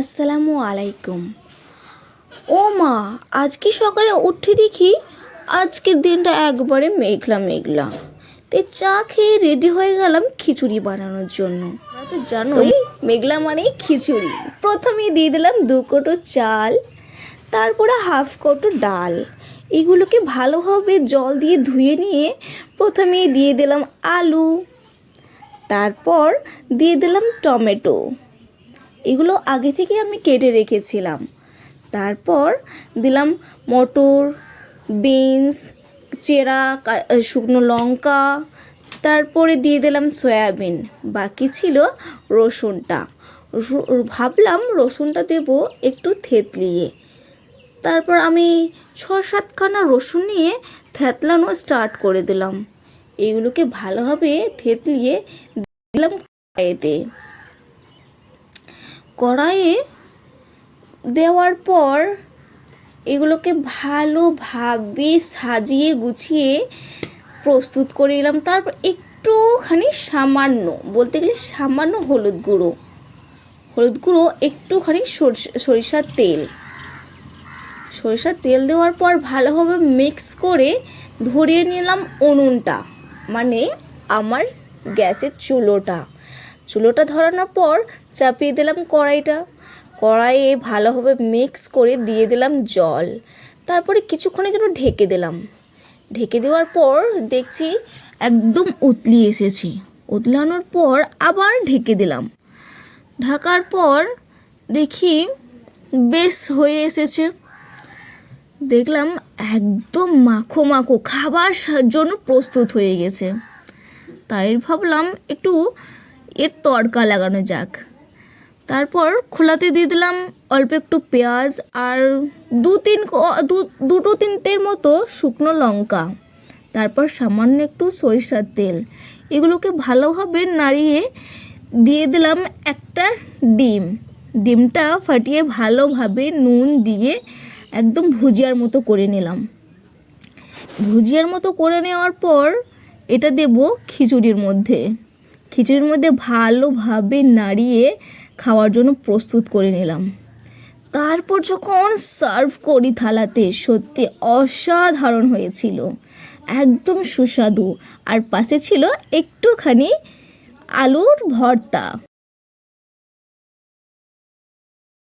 আসসালামু আলাইকুম। ও মা, আজকে সকালে উঠে দেখি আজকের দিনটা একবারে মেঘলা মেঘলা। তাই চা খেয়ে রেডি হয়ে গেলাম খিচুড়ি বানানোর জন্য। তোমরা তো জানোই মেঘলা মানেই খিচুড়ি। প্রথমেই দিয়ে দিলাম 2 কৌটো চাল, তারপরে হাফ কৌটো ডাল। এগুলোকে ভালোভাবে জল দিয়ে ধুয়ে নিয়ে প্রথমেই দিয়ে দিলাম আলু, তারপর দিয়ে দিলাম টমেটো। এগুলো আগে থেকে আমি কেটে রেখেছিলাম। তারপর দিলাম মটর, বিনস, চেরা শুকনো লঙ্কা, তারপরে দিয়ে দিলাম সয়াবিন। বাকি ছিল রসুনটা। ভাবলাম রসুনটা দেব একটু থেতলিয়ে। তারপর আমি 6-7 খানা রসুন নিয়ে থেতলানো স্টার্ট করে দিলাম। এগুলোকে ভালোভাবে থেতলিয়ে দিলাম কড়াইতে। কড়াইয়ে দেওয়ার পর এগুলোকে ভালোভাবে সাজিয়ে গুছিয়ে প্রস্তুত করে নিলাম। তারপর একটুখানি সামান্য হলুদ গুঁড়ো, একটুখানি সরিষার তেল দেওয়ার পর ভালোভাবে মিক্স করে ধরিয়ে নিলাম উনুনটা, মানে আমার গ্যাসের চুলোটা ধরানোর পর চাপিয়ে দিলাম কড়াইয়ে ভালোভাবে মিক্স করে দিয়ে দিলাম জল। তারপরে কিছুক্ষণের জন্য ঢেকে দেওয়ার পর দেখছি একদম উতলিয়ে এসেছে। উতলানোর পর আবার ঢেকে দিলাম। ঢাকার পর দেখি বেশ হয়ে এসেছে। দেখলাম একদম মাখো খাবার জন্য প্রস্তুত হয়ে গেছে। তাই ভাবলাম একটু এর তড়কা লাগানো যাক। তারপর খোলাতে দিয়ে দিলাম অল্প একটু পেঁয়াজ আর 2-3টের মতো শুকনো লঙ্কা, তারপর সামান্য একটু সরিষার তেল। এগুলোকে ভালোভাবে নাড়িয়ে দিয়ে দিলাম একটা ডিমটা ফাটিয়ে ভালোভাবে নুন দিয়ে একদম ভুজিয়ার মতো করে নিলাম। ভুজিয়ার মতো করে নেওয়ার পর এটা দেব খিচুড়ির মধ্যে ভালোভাবে নাড়িয়ে খাওয়ার জন্য প্রস্তুত করে নিলাম। তারপর যখন সার্ভ করি থালাতে, সত্যি অসাধারণ হয়েছিল, একদম সুস্বাদু। আর পাশে ছিল একটুখানি আলুর ভর্তা।